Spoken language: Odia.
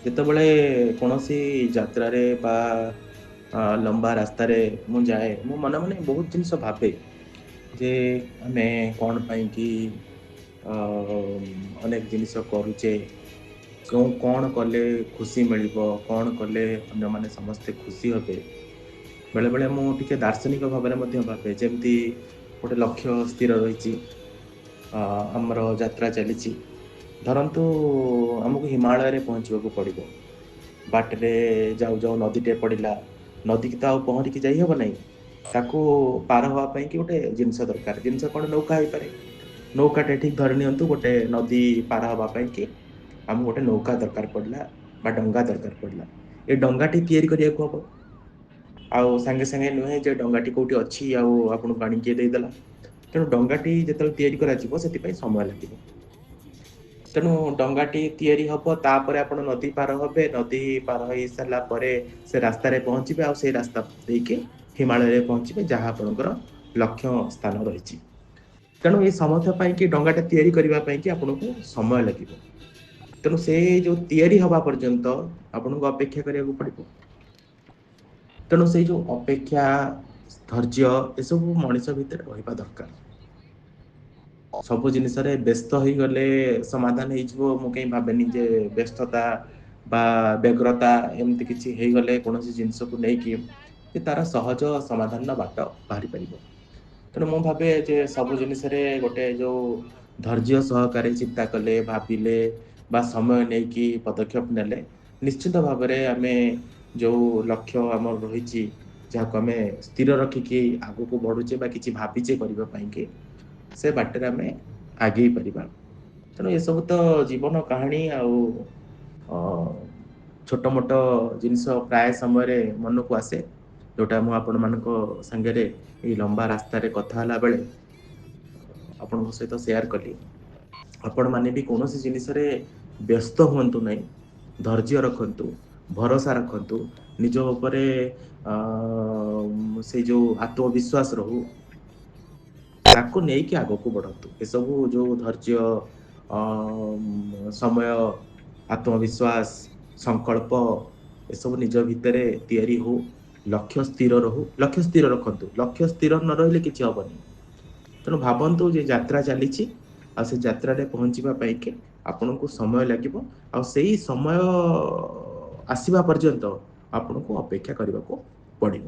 ଯେତେବେଳେ କୌଣସି ଯାତ୍ରାରେ ବା ଲମ୍ବା ରାସ୍ତାରେ ମୁଁ ଯାଏ, ମୁଁ ମନେ ମନେ ବହୁତ ଜିନିଷ ଭାବେ ଯେ ଆମେ କଣ ପାଇଁ କି ଅ, ଅନେକ ଜିନିଷ କରୁଛେ, କଣ କଲେ ଖୁସି ମିଳିବ, କଣ କଲେ ଅନ୍ୟମାନେ ସମସ୍ତେ ଖୁସି ହେବେ। ବେଳେ ବେଳେ ମୁଁ ଟିକେ ଦାର୍ଶନିକ ଭାବରେ ମଧ୍ୟ ଭାବେ, ଯେମିତି ଗୋଟେ ଲକ୍ଷ୍ୟ ସ୍ଥିର ରହିଛି, ଅ, ଆମର ଯାତ୍ରା ଚାଲିଛି। ଧରନ୍ତୁ ଆମକୁ ହିମାଳୟରେ ପହଞ୍ଚିବାକୁ ପଡ଼ିବ। ବାଟରେ ଯାଉ ଯାଉ ନଦୀଟେ ପଡ଼ିଲା, ନଦୀକି ତ ଆଉ ପହଁରିକି ଯାଇ ହବ ନାହିଁ। ତାକୁ ପାର ହବା ପାଇଁ କି ଗୋଟେ ଜିନିଷ ଦରକାର। ଜିନିଷ କଣ? ନୌକା ହେଇପାରେ। ନୌକାଟେ ଠିକ ଧରି ନିଅନ୍ତୁ, ଗୋଟେ ନଦୀ ପାର ହବା ପାଇଁ କି ଆମକୁ ଗୋଟେ ନୌକା ଦରକାର ପଡ଼ିଲା ବା ଡଙ୍ଗା ଦରକାର ପଡ଼ିଲା। ଏ ଡଙ୍ଗାଟି ତିଆରି କରିବାକୁ ହବ। ଆଉ ସାଙ୍ଗେ ସାଙ୍ଗେ ନୁହେଁ ଯେ ଡଙ୍ଗାଟି କୋଉଠି ଅଛି ଆଉ ଆପଣଙ୍କୁ ପାଣି କିଏ ଦେଇଦେଲା। ତେଣୁ ଡଙ୍ଗାଟି ଯେତେବେଳେ ତିଆରି କରାଯିବ, ସେଥିପାଇଁ ସମୟ ଲାଗିବ। ତେଣୁ ଡଙ୍ଗାଟି ତିଆରି ହବ, ତାପରେ ଆପଣ ନଦୀ ପାର ହବେ। ନଦୀ ପାର ହେଇ ସାରିଲା ପରେ ସେ ରାସ୍ତାରେ ପହଞ୍ଚିବେ, ଆଉ ସେଇ ରାସ୍ତା ଦେଇକି ହିମାଳୟରେ ପହଞ୍ଚିବେ, ଯାହା ଆପଣଙ୍କର ଲକ୍ଷ୍ୟ ସ୍ଥାନ ରହିଛି। ତେଣୁ ଏଇ ସମସ୍ତ ପାଇଁ କି ଡଙ୍ଗାଟା ତିଆରି କରିବା ପାଇଁ କି ଆପଣଙ୍କୁ ସମୟ ଲାଗିବ। ତେଣୁ ସେ ଯୋଉ ତିଆରି ହବା ପର୍ଯ୍ୟନ୍ତ ଆପଣଙ୍କୁ ଅପେକ୍ଷା କରିବାକୁ ପଡ଼ିବ। ତେଣୁ ସେଇ ଯୋଉ ଅପେକ୍ଷା, ଧୈର୍ଯ୍ୟ, ଏସବୁ ମଣିଷ ଭିତରେ ରହିବା ଦରକାର। ସବୁ ଜିନିଷରେ ବ୍ୟସ୍ତ ହେଇଗଲେ ସମାଧାନ ହେଇଯିବ, ମୁଁ କାହିଁ ଭାବେନି ଯେ ବ୍ୟସ୍ତତା ବା ବ୍ୟଗ୍ରତା ଏମିତି କିଛି ହେଇଗଲେ କୌଣସି ଜିନିଷକୁ ନେଇକି ଯେ ତାର ସହଜ ସମାଧାନର ବାଟ ବାହାରି ପାରିବ। ତେଣୁ ମୁଁ ଭାବେ ଯେ ସବୁ ଜିନିଷରେ ଗୋଟେ ଯୋଉ ଧୈର୍ଯ୍ୟ ସହକାରେ ଚିନ୍ତା କଲେ, ଭାବିଲେ ବା ସମୟ ନେଇକି ପଦକ୍ଷେପ ନେଲେ, ନିଶ୍ଚିତ ଭାବରେ ଆମେ ଯୋଉ ଲକ୍ଷ୍ୟ ଆମର ରହିଛି, ଯାହାକୁ ଆମେ ସ୍ଥିର ରଖିକି ଆଗକୁ ବଢୁଛେ ବା କିଛି ଭାବିଛେ କରିବା ପାଇଁ କି, ସେ ବାଟରେ ଆମେ ଆଗେଇ ପାରିବା। ତେଣୁ ଏସବୁ ତ ଜୀବନ କାହାଣୀ ଆଉ ଅ, ଛୋଟ ମୋଟ ଜିନିଷ ପ୍ରାୟ ସମୟରେ ମନକୁ ଆସେ, ଯୋଉଟା ମୁଁ ଆପଣମାନଙ୍କ ସାଙ୍ଗରେ ଏଇ ଲମ୍ବା ରାସ୍ତାରେ କଥା ହେଲା ବେଳେ ଆପଣଙ୍କ ସହିତ ସେୟାର କଲି। ଆପଣ ମାନେ ବି କୌଣସି ଜିନିଷରେ ବ୍ୟସ୍ତ ହୁଅନ୍ତୁ ନାହିଁ, ଧୈର୍ଯ୍ୟ ରଖନ୍ତୁ, ଭରସା ରଖନ୍ତୁ, ନିଜ ଉପରେ ଅ, ସେଇ ଯୋଉ ଆତ୍ମବିଶ୍ୱାସ ରହୁ, ତାକୁ ନେଇକି ଆଗକୁ ବଢନ୍ତୁ। ଏସବୁ ଯୋଉ ଧୈର୍ଯ୍ୟ, ସମୟ, ଆତ୍ମବିଶ୍ୱାସ, ସଂକଳ୍ପ, ଏସବୁ ନିଜ ଭିତରେ ତିଆରି ହଉ। ଲକ୍ଷ୍ୟ ସ୍ଥିର ରହୁ, ଲକ୍ଷ୍ୟ ସ୍ଥିର ରଖନ୍ତୁ। ଲକ୍ଷ୍ୟ ସ୍ଥିର ନ ରହିଲେ କିଛି ହବନି। ତେଣୁ ଭାବନ୍ତୁ ଯେ ଯାତ୍ରା ଚାଲିଛି, ଆଉ ସେ ଯାତ୍ରାରେ ପହଞ୍ଚିବା ପାଇଁ କି ଆପଣଙ୍କୁ ସମୟ ଲାଗିବ, ଆଉ ସେଇ ସମୟ ଆସିବା ପର୍ଯ୍ୟନ୍ତ ଆପଣଙ୍କୁ ଅପେକ୍ଷା କରିବାକୁ ପଡ଼ିବ।